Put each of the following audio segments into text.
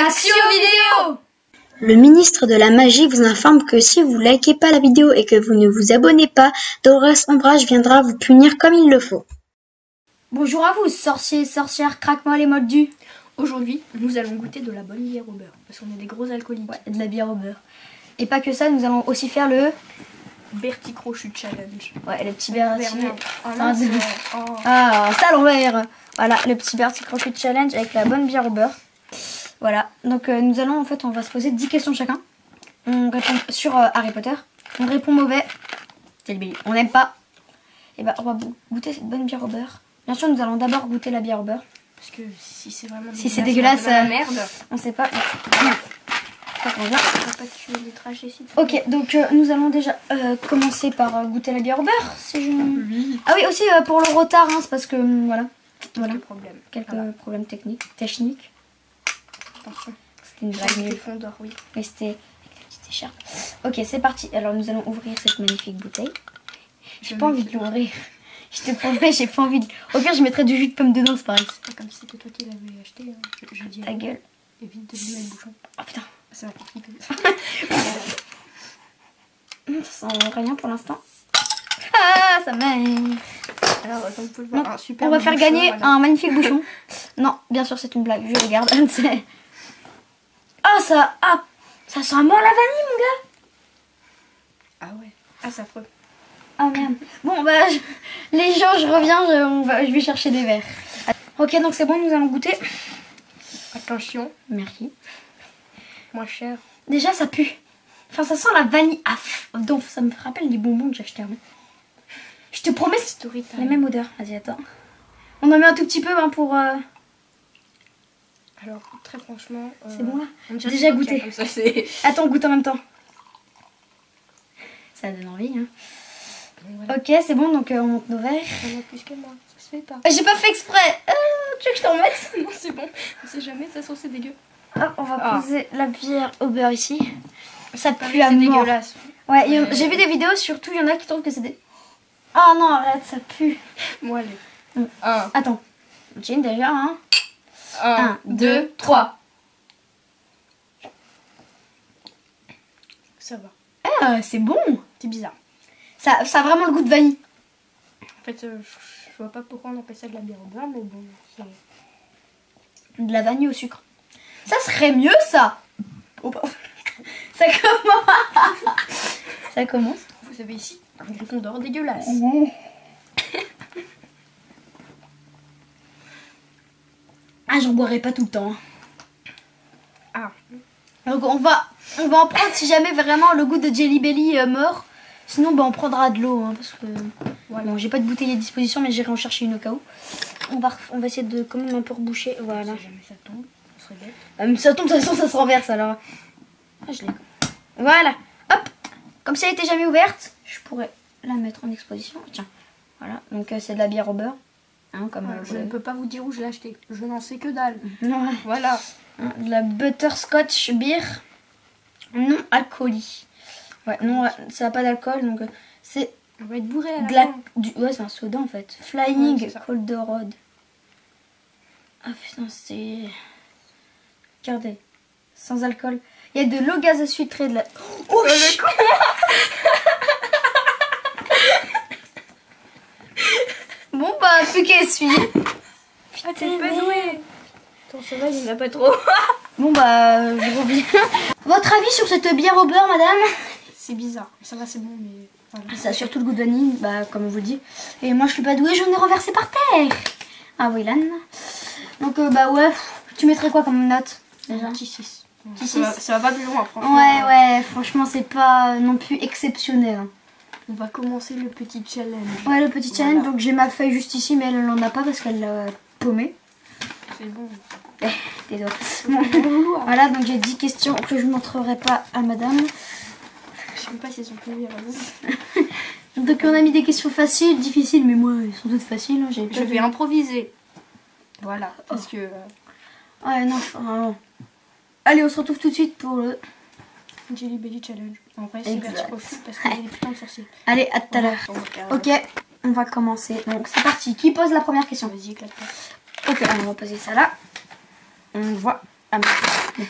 Action vidéo! Le ministre de la Magie vous informe que si vous likez pas la vidéo et que vous ne vous abonnez pas, Dolores Ombrage viendra vous punir comme il le faut. Bonjour à vous, sorciers, sorcières, craque-moi les moldus. Aujourd'hui, nous allons goûter de la bonne bière au beurre, parce qu'on est des gros alcooliques. Ouais, de la bière au beurre. Et pas que ça, nous allons aussi faire le... Bertie Crochu Challenge. Ouais, le petit Bertie... Ah, ça à l'envers. Voilà, le petit Bertie Crochu Challenge avec la bonne bière au beurre. Voilà, donc nous allons, en fait, on va se poser 10 questions chacun. On répond sur Harry Potter. On répond mauvais. On n'aime pas. Et bah, on va goûter cette bonne bière au beurre. Bien sûr, nous allons d'abord goûter la bière au beurre. parce que si c'est vraiment dégueulasse, merde, on sait pas. on va pas tuer les trajets ici. Ok, donc nous allons déjà commencer par goûter la bière au beurre. Si je... Oui. Ah oui, aussi pour le retard, hein, c'est parce que voilà. Quelques problèmes techniques. Attention. C'était une blague. Le fond d'or, oui. Mais c'était avec la petite écharpe. Ok, c'est parti. Alors nous allons ouvrir cette magnifique bouteille. J'ai pas envie de l'ouvrir. Je te promets, j'ai pas envie de... Au pire, je mettrais du jus de pomme dedans, c'est pareil. C'est pas comme si c'était toi qui l'avais acheté. Hein. Je dis Ta gueule. Évite de lui mettre le bouchon. Oh putain. Ça va pas flipper. Ça sent rien pour l'instant. Ah, ça m'aide. Alors, comme vous pouvez le voir, un super on va faire bouchon, gagner voilà. un magnifique bouchon. Non, bien sûr, c'est une blague. Je regarde. Ah, ça... Ah, ça sent mort la vanille, mon gars. Ah ouais. Ah, c'est affreux. Ah merde. Bon, bah, les gens, je reviens. Je vais chercher des verres. Ok, donc c'est bon, nous allons goûter. Attention, Merci. moins cher. Déjà, ça pue. Enfin, ça sent la vanille. Ah, donc ça me rappelle les bonbons que j'ai achetés avant. Je te promets, c'est Story time. la même odeur. Vas-y, attends. On en met un tout petit peu hein, pour... Alors, très franchement... C'est bon là. on dirait Déjà du goûté. coca, comme ça, c'est... Attends, on goûte en même temps. Ça donne envie. Hein. Voilà. Ok, c'est bon, donc on monte nos verres. On a plus que moi, ça se fait pas. J'ai pas fait exprès. Tu veux que je t'en mette? Non, c'est bon, on sait jamais, ça sent c'est dégueu. Hop, on va Ah. poser la bière au beurre ici. Ça pue C'est à mort. dégueulasse. Ouais, j'ai vu des vidéos, surtout il y en a qui trouvent que c'est des... Ah non, arrête, ça pue. Moi, allez. Mm. 1, Attends. J'ai déjà, hein. 1, 2, 3. Ça va. Ah, c'est bon. C'est bizarre. Ça a vraiment le goût de vanille. En fait, je vois pas pourquoi on appelle ça de la bière au beurre, mais bon, c'est... De la vanille au sucre. Ça serait mieux, ça. Oh, pardon. Ça commence. Ça commence. Vous avez ici un griffon d'or dégueulasse. Ah, j'en boirai pas tout le temps. Ah. Donc on va en prendre si jamais vraiment le goût de Jelly Belly mort. Sinon, bah, on prendra de l'eau. Hein, parce que Voilà. bon, j'ai pas de bouteille à disposition, mais j'irai en chercher une au cas où. On va essayer de quand même un peu reboucher. Voilà. Si jamais ça tombe, ça serait bête. Ça tombe, de toute façon, ça se renverse alors. Ah, je l'ai. Voilà. Hop. Comme si elle était jamais ouverte, je pourrais la mettre en exposition. Tiens. Voilà. Donc c'est de la bière au beurre. Hein, comme Je ne peux pas vous dire où je l'ai acheté. Je n'en sais que dalle. Ouais. Voilà. Hein, de la butterscotch beer non alcoolique. Ouais, non, ça n'a pas d'alcool, donc c'est On va être bourré à la de la... fin. Ouais, c'est un soda en fait. Flying Ouais, c'est ça. Cold Road. Ah putain, c'est... Regardez. Sans alcool. Il y a de l'eau gazeuse filtrée, de la... Oh, le con. Bon bah, plus qu'à essuyer. Ah, t'es pas doué. Attends, ça va, il n'y en a pas trop. Bon bah, je reviens. Votre avis sur cette bière au beurre, madame? C'est bizarre. Ça va, c'est bon, mais... Voilà. Ça a surtout le goût de vanille, bah, comme on vous le dit. Et moi, je suis pas douée, j'en ai renversé par terre. Ah oui, Lan. Donc, bah ouais, tu mettrais quoi comme note déjà? Petit 6. Petit Ça va pas plus loin, franchement. Ouais, franchement, c'est pas non plus exceptionnel. Hein. On va commencer le petit challenge. Ouais, le petit challenge, Voilà. donc j'ai ma feuille juste ici, mais elle n'en a pas parce qu'elle l'a paumée. C'est bon. Tes doigts. Voilà, donc j'ai 10 questions que je montrerai pas à madame. Je sais même pas si elles sont prévues à la base. Donc on a mis des questions faciles, difficiles, mais moi, elles sont toutes faciles. Hein, Je vais improviser. Voilà, parce que... Ouais, non, vraiment. Allez, on se retrouve tout de suite pour le... Jelly Belly Challenge. En vrai, c'est Exact. Bertie Crochu parce qu'on est des putains de sorciers. Allez, à tout à l'heure. Ok, on va commencer. Donc c'est parti. Qui pose la première question? Vas-y, éclate-toi. Ok, alors on va poser ça là. On voit. Ah, mais...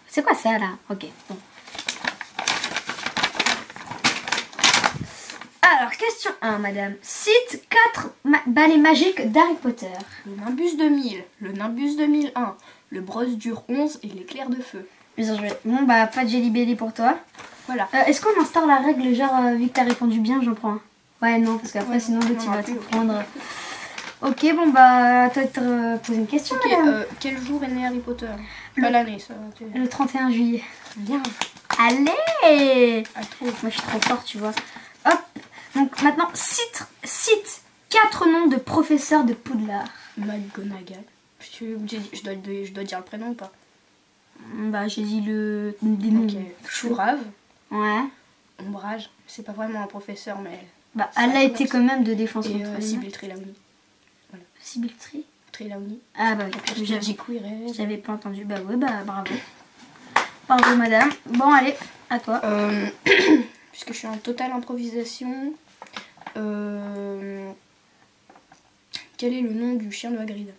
C'est quoi ça là? Ok, bon. Alors, question 1, madame. Cite 4 balais magiques d'Harry Potter. Le Nimbus 2000, le Nimbus 2001, le Brosse dur 11 et l'éclair de feu. Bien joué. Bon, bah, pas de Jelly Belly pour toi. Voilà. Est-ce qu'on instaure la règle, genre, vu que t'as répondu bien, j'en prends un? Ouais, non, parce qu'après, Ouais, sinon, l'autre, il non, va plus, te prendre. Ok, bon, bah, à toi de te poser une question, Ok, madame. quel jour est né Harry Potter? Pas l'année, ça. Le 31 juillet. Bien. Allez! À trop. Moi, je suis trop fort, tu vois. Hop. Donc, maintenant, cite 4 noms de professeurs de Poudlard. McGonagall. Je dois dire le prénom ou pas? Bah, j'ai dit des noms. Ok. Chourave. Ouais. Ombrage. C'est pas vraiment un professeur, mais... Bah, Ça elle a été commence. quand même de défense Et contre les Sibyl Trelawney. Sibyl Tree. Trelawney. Ah, bah oui. J'ai queeré. J'avais pas entendu. Bah, ouais, bah, bravo. Bravo, madame. Bon, allez, à toi. Puisque je suis en totale improvisation, quel est le nom du chien de Hagrid?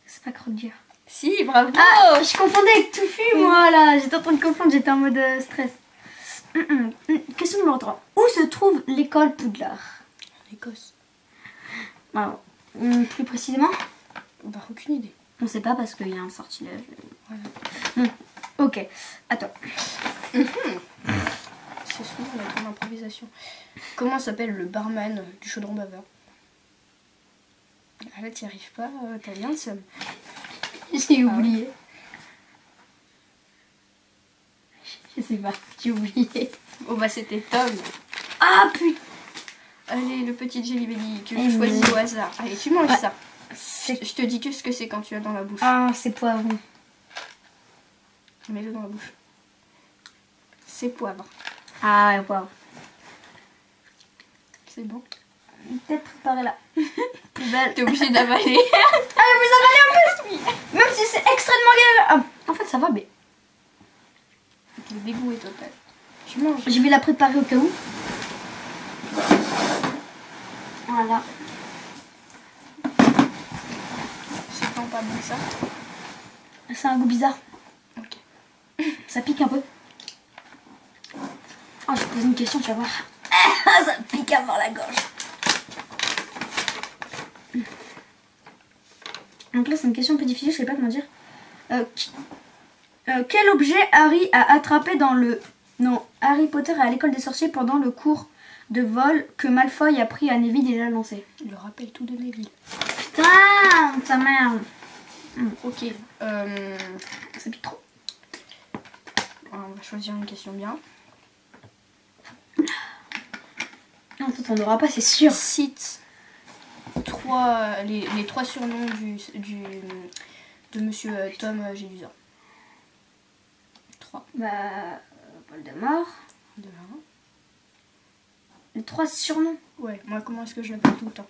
C'est pas Croque-Dur. Si, bravo. Ah, je confondais avec Touffu, moi, là. J'étais en train de confondre, j'étais en mode stress. Question numéro 3. Où se trouve l'école Poudlard? En Écosse. Alors, plus précisément, Bah, aucune idée. on sait pas parce qu'il y a un sortilège. Voilà. Ok, à toi. C'est souvent la grande improvisation. Comment s'appelle le barman du chaudron bavard? Ah là, t'y arrives pas, t'as bien le seum. J'ai oublié. Je sais pas, j'ai oublié. Oh bah c'était Tom. Ah putain. Allez, le petit Jelly Belly, tu Eh choisis oui. au hasard. Allez, tu manges Ouais. ça. C'est... Je te dis que ce que c'est quand tu as dans la bouche. Ah, c'est poivron. Mets-le dans la bouche. C'est poivre. Ah ouais, poivre. C'est bon. Peut-être préparer là. Plus belle. T'es obligé d'avaler. Ah, vous avalez un peu. Même si c'est extrêmement galère. Ah, en fait, ça va, mais Le dégoût est total. Tu manges. je vais la préparer au cas où. Voilà. C'est vraiment pas bon ça. C'est un goût bizarre. Ok. Ça pique un peu. Oh, je vais te poser une question, tu vas voir. Ah, ça pique avant la gorge. Donc là, c'est une question un peu difficile, je sais pas comment dire. Quel objet Harry a attrapé dans le... Non, Harry Potter est à l'école des sorciers pendant le cours de vol que Malfoy a pris à Neville et l'a lancé. Le rappel tout de Neville. Putain, ta mère. Ok. Ça pique trop. On va choisir une question bien. Non, toi, t'en auras pas, c'est sûr. Cite les 3 surnoms de Monsieur Tom Gélusa. 3. Bah, Voldemort. De 1. Les 3 surnoms. Ouais, moi comment est-ce que je l'appelle tout le temps?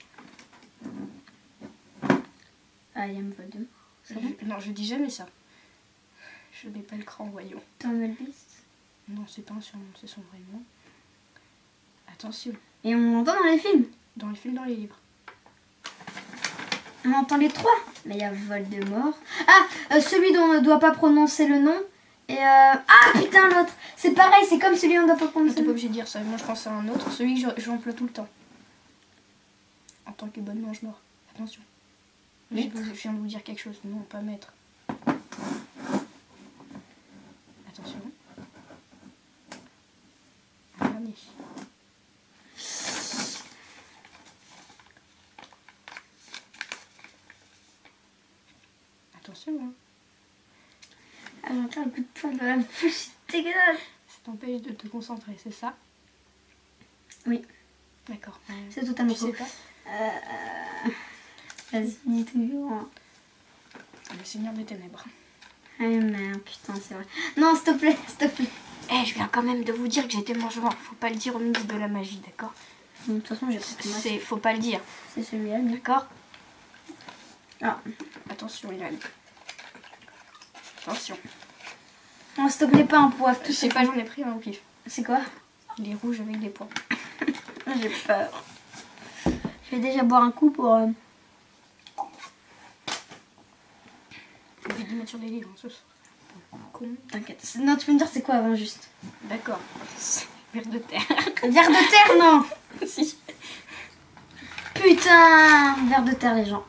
I am Voldemort. C'est bon. Non, je dis jamais ça. Je n'ai pas le cran, voyons. Tom Elvis. Non, c'est pas un surnom, c'est son vrai nom. Attention, Et on l'entend dans les films. dans les films, dans les livres. On entend les 3. Mais il y a Voldemort. Ah, celui dont on ne doit pas prononcer le nom. Et ah putain, l'autre. C'est pareil, c'est comme celui dont on ne doit pas Non, prononcer t'es le pas nom. obligé de dire ça. Moi, je pense à un autre, celui que j'emploie tout le temps. En tant que bonne mange-mort. Attention. Je Maître. viens de vous dire quelque chose. Non, pas maître. Attention. Un dernier. Attention, hein. Ah, j'entends un coup de poing dans la bouche. C'est dégueulasse. Ça t'empêche de te concentrer, c'est ça? Oui, D'accord. c'est totalement Tu sais faux. pas? Vas-y, dis toujours. Le Seigneur des Ténèbres. Ah merde, putain, c'est vrai. Non, s'il te plaît, s'il te plaît. Eh, je viens quand même de vous dire que j'étais mange-mort. Faut pas le dire au ministre de la magie, d'accord? De toute façon, j'ai compris. Faut pas le dire, C'est celui-là, lui. d'accord? Ah. Attention, Ilan. Attention. Non, s'il te plaît, pas un poivre. Je sais pas, j'en ai pris un au pif. C'est quoi? Il est rouge avec des points. J'ai peur. Je vais déjà boire un coup pour... dû mettre sur des livres ce soir. Con. T'inquiète. Non, tu peux me dire c'est quoi avant juste. D'accord. Vers de terre. Vers de terre, non. Si. Putain, vers de terre les gens.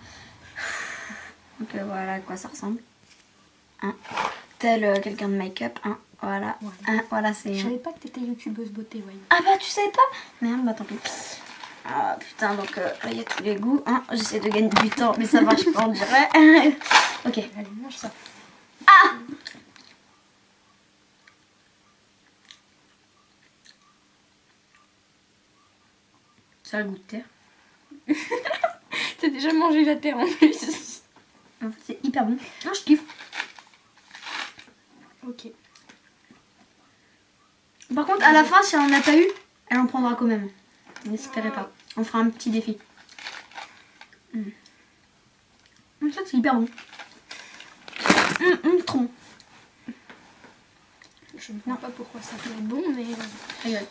Donc voilà à quoi ça ressemble. Hein. Tel quelqu'un de make-up. Hein. Voilà. Ouais. Hein. Voilà c'est. Je savais pas que t'étais youtubeuse beauté, voyons. Ah bah tu savais pas. Merde, bah tant pis. Ah putain, donc là il y a tous les goûts. Hein. J'essaie de gagner du temps, mais ça marche pas on dirait. Ok. Allez, mange ça. Ah. Ça a le goût de terre. T'as déjà mangé la terre en plus. En fait c'est hyper bon. Non, je kiffe. Ok. Par contre, à la fin, si elle en a pas eu, elle en prendra quand même. N'espérez pas. On fera un petit défi. En fait, c'est hyper bon. Trop bon. Je ne vois pas pourquoi ça peut être bon, mais... Regarde.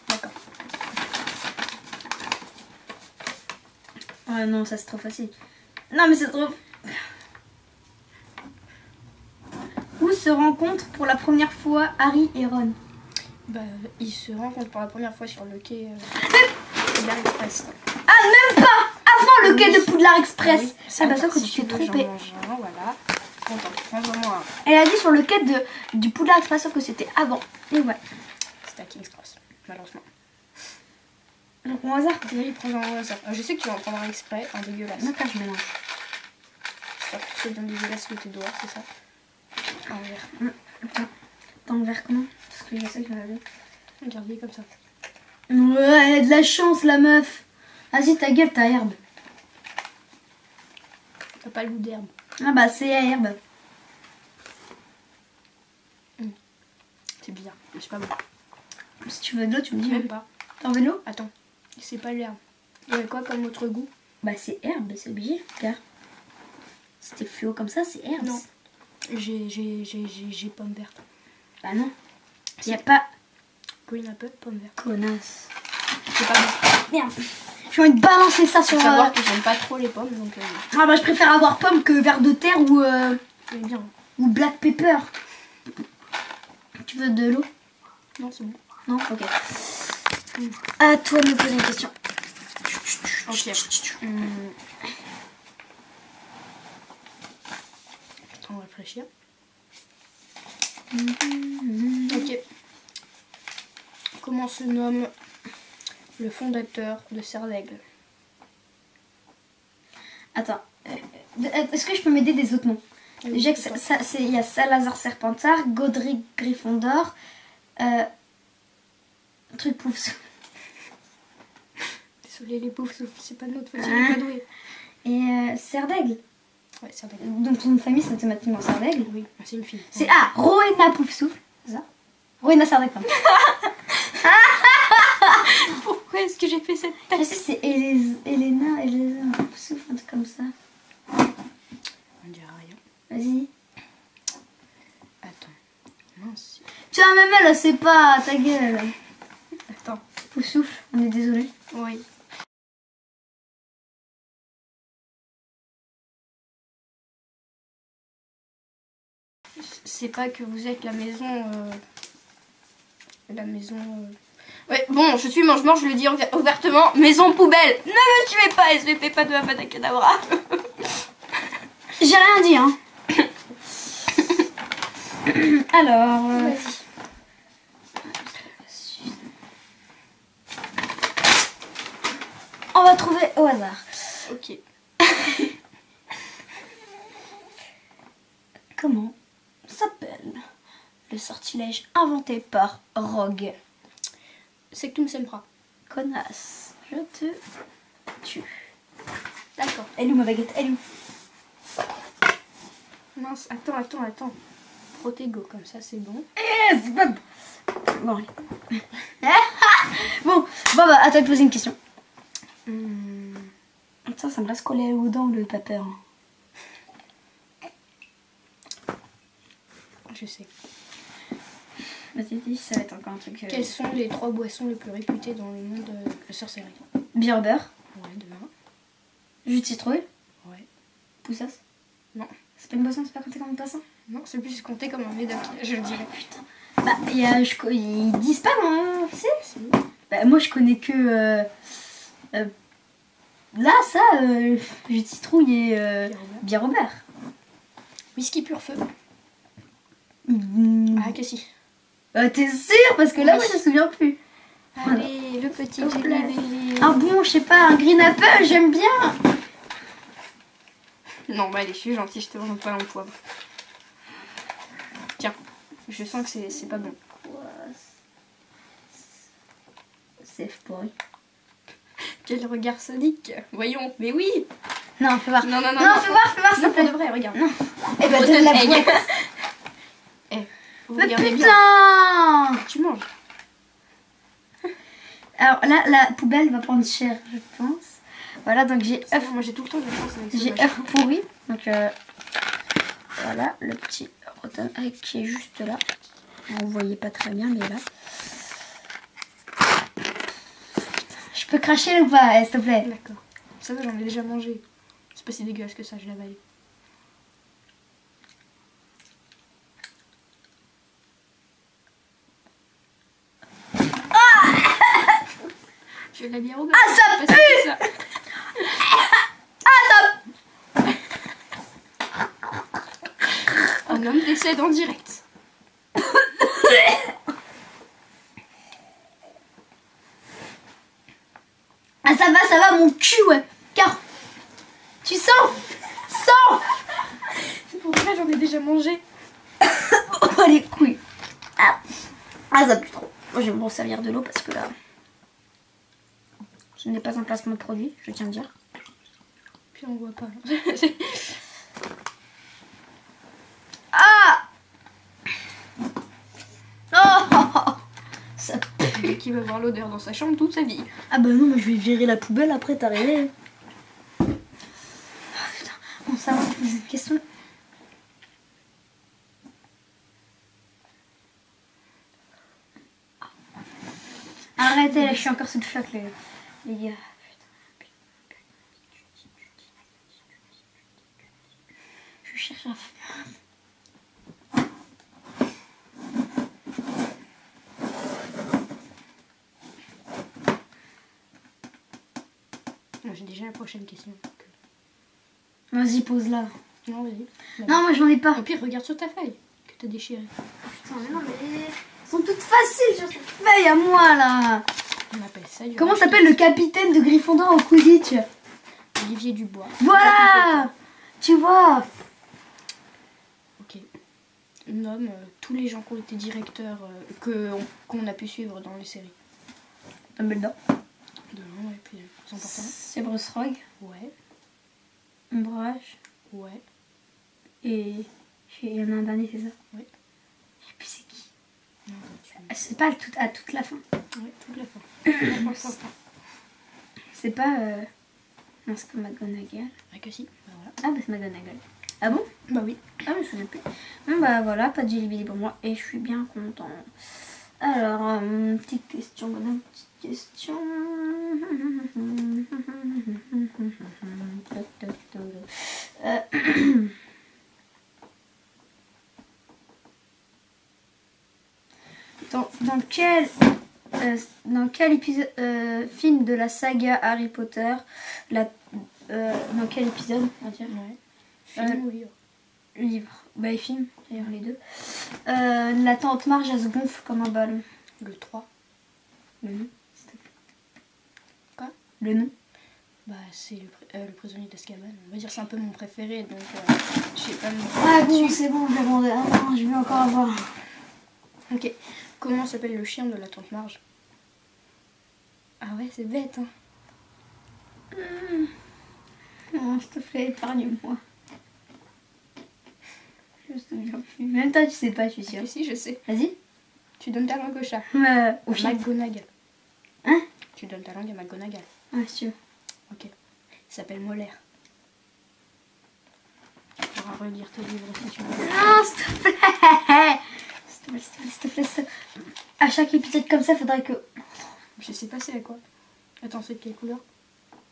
D'accord. Oh non, ça c'est trop facile. Non, mais c'est trop... Où se rencontrent pour la première fois Harry et Ron? Bah, ils se rencontrent pour la première fois sur le quai Poudlard Express. Ah, même pas. Avant le quai de Poudlard Express. Oui, Ah bah ça, attends, quand si tu t'es veux, trompée. j'en mange un, voilà. Attends, prends-en-moi un. Elle a dit sur le quai du Poudlard Express, sauf que c'était avant. Et ouais. C'était à King's Cross, malheureusement. Donc au hasard. Oui, prends-en un au hasard. Je sais que tu vas en prendre un exprès, un dégueulasse. D'accord, je mélange. C'est pas que c'est bien dégueulasse que tes doigts, c'est ça? Un verre. Attends. Dans le verre comment? Parce que je sais que je l'avais. Regardez comme ça. Ouais, elle a de la chance, la meuf. Vas-y, ta gueule, ta herbe. T'as pas le goût d'herbe. Ah bah, c'est herbe. C'est bizarre, mais c'est pas bon. Si tu veux de l'eau, tu me dis. Même pas. T'en veux de l'eau? Attends, c'est pas l'herbe. Il y avait quoi comme autre goût? Bah, c'est herbe, c'est obligé, regarde. C'était fluo comme ça, c'est herbe. Non. J'ai pomme verte. Bah non. Y a pas... Green apple, pomme verte. Connasse. C'est pas bon. Merde. J'ai envie de balancer ça sur... Faut savoir que j'aime pas trop les pommes, donc... Ah bah, je préfère avoir pomme que verre de terre ou... c'est bien. Ou black pepper. Tu veux de l'eau? Non, c'est bon. Non? Ok. À toi de me poser une question. Ok. On va réfléchir. Ok. Comment se nomme le fondateur de Serre d'Aigle? Attends. Est-ce que je peux m'aider des autres noms? Oui, Déjà que c'est toi. il y a Salazar Serpentard, Godric Gryffondor, truc pouf. Désolée les poufs, c'est pas de notre faute, il est pas doué. Et Serre d'Aigle. Ouais, Serre d'Aigle. Donc son famille c'est automatiquement Serre d'Aigle. Oui, c'est une fille. C'est Rowena Poufsouffle, c'est ça? Rowena Serre d'Aigle, pardon. Pourquoi est-ce que j'ai fait cette Je tête? sais c'est Elena Poufsouffle, un truc comme ça. On dirait rien. Vas-y. Attends. Mince. Tu vois, même elle sait pas, ta gueule. Attends. Poufsouffle, on est désolé. Oui. C'est pas que vous êtes la maison... La maison... Ouais, bon, je suis mange-mort, je le dis ouvertement. Maison poubelle. Ne me tuez pas, SVP, pas de Avada Kedavra. J'ai rien dit, hein. Alors... Vas-y. On va trouver au hasard. Ok. Comment s'appelle le sortilège inventé par Rogue? Sectum Sempra. Connasse, je te tue. D'accord. Elle est où ma baguette? Elle est où? Mince, attends. Protego, comme ça c'est bon. Yes, bon. Bon, allez. bon, bah, à toi de poser une question. Attends, ça me reste collé aux dents le papier. Je sais. Vas-y, dis, ça va être encore un truc. Quelles sont les 3 boissons les plus réputées dans le monde de la sorcellerie? Bière au beurre, Ouais, demain. jus de citrouille, Ouais. poussasse, Non. C'est pas une boisson, c'est pas compté comme une boisson. Non, c'est plus compté comme un médoc, je le dirais. Putain. Bah, ils disent pas, non, tu sais. Bah, moi, je connais que... là, ça, jus de citrouille et bière Robert. Whisky pur feu. Ah, que si. T'es sûre? Parce que là, moi, je me souviens plus. Allez, le petit S'il te plaît. Jelly Belly. Un bon, je sais pas, un green apple, j'aime bien. Non, bah allez, je suis gentille, je te vends pas en poivre. Tiens, je sens que c'est pas bon. C'est pourri. Quel regard sadique. Voyons, mais oui. Non, fais voir. Non, Fais voir, s'il te Non, pour plaît. de vrai, regarde. Non. Eh ben, donne la boîte. Vous Mais regardez bien. putain! Tu manges. Alors là, la poubelle va prendre cher, je pense. Voilà, donc j'ai œuf. Moi j'ai tout le temps de la chance avec J'ai ce œuf pourri. Donc voilà, le petit rotten egg qui est juste là. Vous voyez pas très bien, mais là. Je peux cracher ou pas, s'il te plaît? D'accord. Ça va, j'en ai déjà mangé. C'est pas si dégueulasse que ça, je l'ai avalé. Je l'ai bien regardé. Ah, ça pue! Ça. Un homme décède en direct. Ah, ça va, mon cul, ouais. Car tu sens? C'est pour ça que j'en ai déjà mangé. Oh, les couilles. Ah, ça pue trop. Moi, je vais me servir de l'eau parce que là, ce n'est pas un placement de produit, je tiens à dire. Puis on voit pas. Ah! Oh! Ça pue. Qui va voir l'odeur dans sa chambre toute sa vie. Ah bah non, mais je vais virer la poubelle après t'arriver. Oh putain, bon ça va, poser une question. Arrêtez, là je suis encore sous le choc les gars. Je cherche un... J'ai déjà la prochaine question. Vas-y, pose-la. Non, vas-y. Non, moi j'en ai pas. Au pire, regarde sur ta feuille que t'as déchirée. Putain, mais non, mais elles sont toutes faciles sur cette feuille à moi là. On appelle ça du Comment rachis. s'appelle le capitaine de Gryffondor au Quidditch? Olivier Dubois. Voilà. Tu vois. Ok. Nomme tous les gens qui ont été directeurs qu'on a pu suivre dans les séries. Dumbledore. De nom, ouais, puis c'est important. Severus Rogue. Ouais, Ombrage. ouais. Et il y en a un dernier, c'est ça? Ouais. Je sais plus c'est qui. Non, tu... C'est pas à toute la fin. Ouais, toute la fin. La fin. C'est pas... Non, c'est pas McGonagall. Ah que si, bah voilà. Ah bah c'est McGonagall. Ah bon? Bah oui. Ah mais je me souviens plus. Bon bah voilà, pas de Jelly Belly pour moi et je suis bien content. Alors, petite question, madame, petite question. Dans quel épisode, film de la saga Harry Potter, dans quel épisode, on va dire, Ouais. Film ou livre? livre, bah et film, d'ailleurs les deux, la tante Marge elle se gonfle comme un ballon. Le 3. Le nom, s'il te plaît. Quoi? Le nom. Bah c'est le prisonnier d'Azkaban. On va dire c'est un peu mon préféré, donc je sais pas. Ah bon, c'est bon, je vais demander. Ah non, je vais encore avoir. Ok. Comment s'appelle le chien de la tante Marge? Ah ouais, c'est bête, hein. Non, s'il te plaît, épargne-moi. Je me souviens plus. Même toi, tu sais pas, je suis sûre. Ah, si, je sais. Vas-y. Tu donnes ta langue au chat. Au chien. McGonagall. Hein? Tu donnes ta langue à McGonagall. Ouais, si tu veux. Ok. Il s'appelle Molaire. Tu pourras relire tes livres si tu veux. Non, s'il te plaît. S'il te plaît, s'il te plaît, s'il te plaît. À chaque épisode comme ça, faudrait que... Je sais pas c'est à quoi. Attends, c'est de quelle couleur?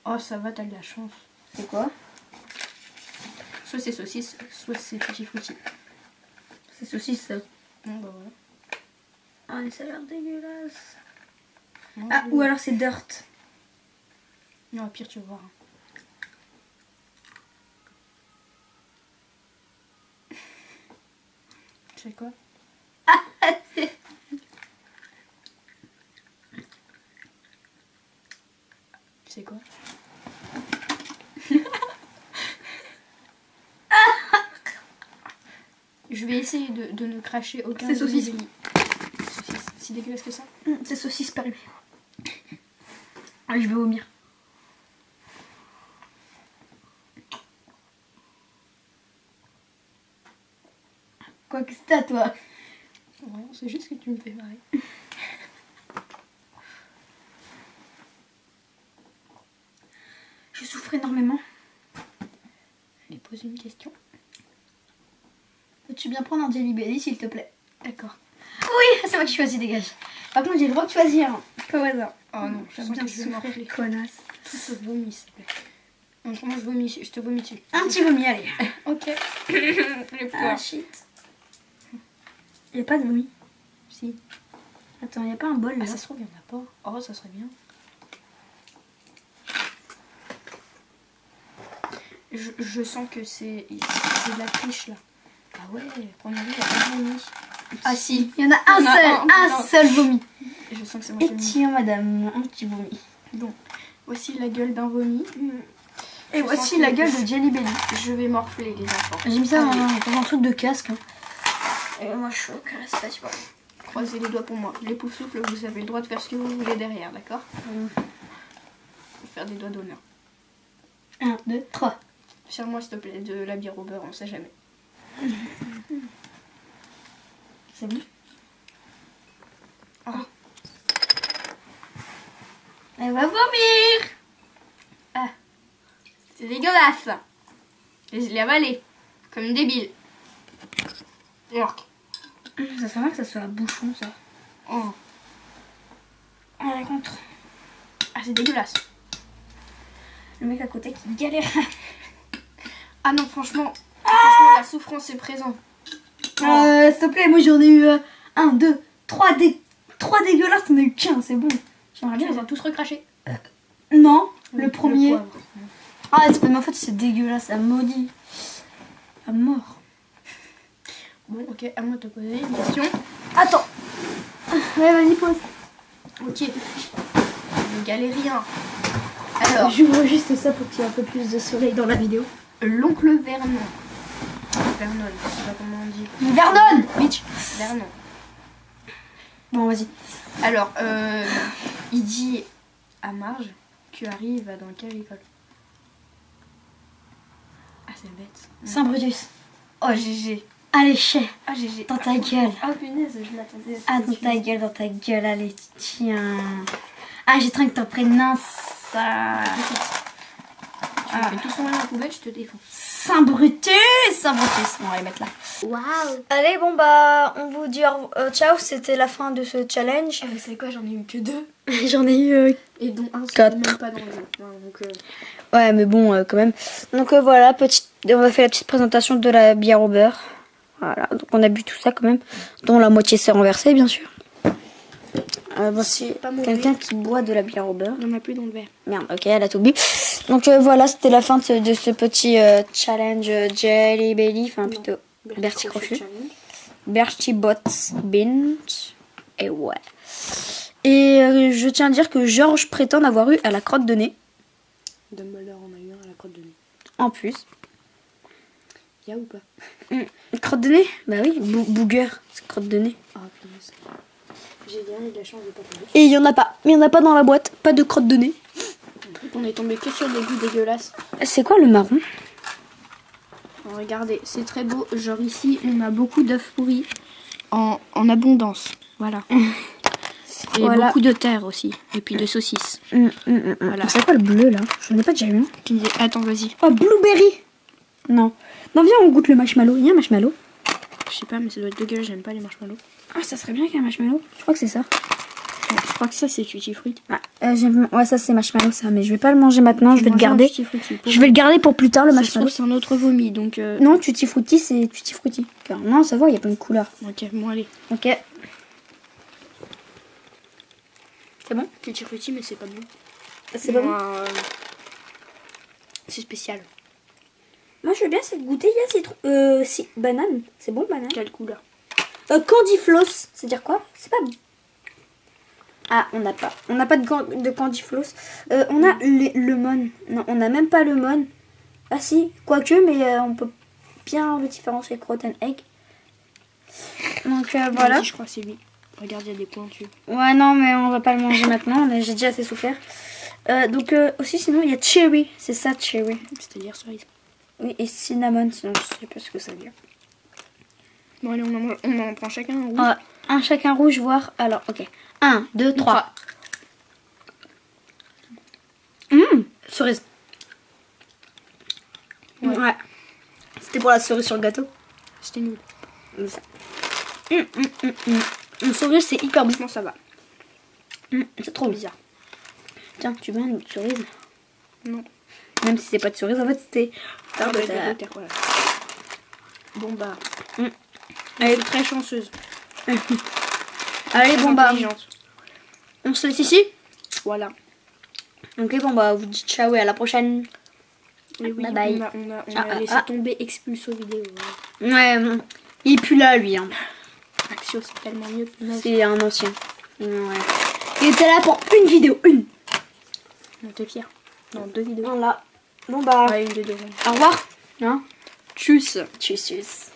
Oh, ça va, t'as de la chance. C'est quoi? Soit c'est saucisse, soit c'est tutti frutti. C'est saucisse ça. Bon bah voilà. Ah mais ça a l'air dégueulasse. Non, Ah ou alors c'est dirt. non, au pire tu vas voir. Tu sais quoi? Tu sais quoi? Je vais essayer de ne cracher aucun. C'est saucisse. Saucisse. Si dégueulasse que ça. C'est saucisse périmée. Ah je vais vomir. Quoi que c'est à toi? Ouais, c'est juste que tu me fais marrer. Je souffre énormément. Je vais poser une question. Peux-tu bien prendre un Jelly Belly s'il te plaît? D'accord. Oui, c'est moi qui choisis, dégage. Par contre j'ai le droit de choisir. Comme hasard. Oh non, je J'aime sens bien que je vais morfler. souffrir, connasse. Tout te vomis, s'il te plaît. Autrement, je te vomis dessus. Un petit vomi, allez. Ok. J'ai Ah peur. shit. Y'a pas de vomi. Si. Attends, y'a pas un bol là? Ah, ça se trouve, il n'y en a pas. Oh, ça serait bien. Je sens que c'est de la triche là. Ah ouais, première vie, il n'y a pas de vomi. Ah si, il y en a un Il y en a seul, un, un seul vomi. Je sens que c'est mon Et vomi. tiens madame, un petit vomi. Donc, voici la gueule d'un vomi. Et Je voici sens la que gueule de Jelly Belly. Je vais morfler les enfants. J'ai mis ça Allez, dans un truc de casque. Hein. Et moi je suis au caresse pas, tu vois. croisez les doigts pour moi. Les poufs souffles, vous avez le droit de faire ce que vous voulez derrière, d'accord? Faire des doigts d'honneur. 1, 2, 3. Serre-moi s'il te plaît de la bière au beurre, on sait jamais. C'est bon? Ah. Elle va vomir. Ah. C'est dégueulasse. Et je l'ai avalé. Comme une débile. York. Ça serait bien que ça soit un bouchon ça. Oh. À la contre. Ah, c'est dégueulasse. Le mec à côté qui galère. Ah non, franchement, franchement la souffrance est présente. S'il te plaît, moi j'en ai eu 1, 2, 3 dégueulasses, t'en as eu qu'un, c'est bon. J'aimerais Tu bien. les as tous recrachés. Non, Oui, le premier. poivre. Ah, c'est pas de ma faute, c'est dégueulasse, ça maudit. À mort. Bon, ok, à moi de te poser une question. Attends. Ouais, vas-y, pose. Ok. Ne galère rien. Alors, J'ouvre juste ça pour qu'il y ait un peu plus de soleil dans la vidéo. l'oncle Vernon. Vernon, je sais pas comment on dit. Vernon, bitch. Vernon. Bon, vas-y. Alors, il dit à Marge que Harry va dans quelle école? Ah, c'est bête. Saint-Brutus. Oh, GG. Allez, chais. Ah, GG. Dans ta gueule. Ah, punaise, je l'attendais. Ah, dans ta gueule, allez, tiens. Ah, j'ai train que t'en prennes un, ça. Tu me fais tout son à la poubelle, je te défonce. Saint-Brutus. Saint-Brutus. Bon, on va les mettre là. Waouh! Allez, bon, bah, on vous dit ciao, c'était la fin de ce challenge. Vous savez quoi, j'en ai eu que 2. J'en ai eu Et dont un, Quatre. c'était même pas dans le jeu. Donc, Ouais, mais bon, quand même. Donc voilà, on a fait la petite présentation de la bière au beurre. Voilà, donc on a bu tout ça quand même, dont la moitié s'est renversée, bien sûr. Bon, c'est pas mauvais. quelqu'un qui boit de la bière au beurre. il n'y en a plus dans le verre. Merde, ok, elle a tout bu. Donc voilà, c'était la fin de ce petit challenge Jelly Belly, enfin plutôt Bertie Crochu. Bertie Bots Binge. Et ouais. Et je tiens à dire que Georges prétend avoir eu à la crotte de nez. Dumbledore en a eu un à la crotte de nez. En plus. Y'a ou pas? Crotte de nez? Bah oui, booger, c'est crotte de nez. Ah, punaise. J'ai bien eu de la chance de pas tomber. Et il y en a pas. Il y en a pas dans la boîte. Pas de crotte de nez. On est tombé que sur des goûts dégueulasses. C'est quoi le marron? Alors, regardez, c'est très beau. Genre ici, on a beaucoup d'œufs pourris en abondance. Voilà. Et Voilà. beaucoup de terre aussi. Et puis de saucisses. Voilà. C'est quoi le bleu là? Je n'ai pas déjà eu. Attends, vas-y. Oh, blueberry. Non. Non, viens, on goûte le marshmallow. Il y a un marshmallow. Je sais pas, mais ça doit être dégueulasse. J'aime pas les marshmallows. Ah, ça serait bien qu'il y ait un marshmallow. Je crois que c'est ça. Je crois que ça c'est Tutti Frutti. Ouais, ça c'est marshmallow ça, mais je vais pas le manger maintenant, je vais le garder. Je Je vais le garder pour plus tard le Ça se marshmallow. trouve, c'est un autre vomi donc. Non, Tutti Frutti c'est Tutti Frutti. Car non, ça va, il y a plein de couleurs. Ok, bon allez. Ok. C'est bon? Tutti Frutti, mais c'est pas bon. C'est pas bon? C'est spécial. Moi je veux bien c'est goûter, il y a banane. C'est bon banane? Quelle couleur? Candy floss, c'est dire quoi? C'est pas bon. Ah, on n'a pas. On n'a pas de candy floss. On a le lemon. Non, on n'a même pas le lemon. Ah si, quoique, mais on peut bien le différencier avec Rotten Egg. Donc voilà. Oui, je crois que c'est lui. Regarde, il y a des points dessus. Ouais, non, mais on va pas le manger maintenant. J'ai déjà assez souffert. Donc aussi, sinon, il y a cherry. C'est ça, cherry. C'est-à-dire cerise. Oui, et cinnamon, sinon je sais pas ce que ça veut dire. Bon, allez, on en prend chacun un rouge. Un chacun rouge, voir. Alors, ok. 1, 2, 3. Cerise. Ouais. C'était pour la cerise sur le gâteau. C'était nul. Ça. Une cerise, c'est hyper bon. Franchement, ça va. C'est trop bizarre. Tiens, tu veux une cerise? Non. Même si c'est pas de cerise, en fait, c'était. Voilà. Bon, bah. Elle est très chanceuse. Allez, bon, bah. Intelligente. On se laisse ici. Voilà. Ok, bon, bah, vous dites ciao et à la prochaine. Et oui, Bye bye. on a laissé tomber Expulso vidéo. Ouais, il est plus là, lui. Hein. Axio, c'est tellement mieux. C'est un ancien. Ouais. Il était là pour une vidéo. Une. On était fiers. Non, 2 vidéos. Voilà. Bon, bah. Ouais, une de 2. Au revoir. Hein? Tchuss. Tchuss.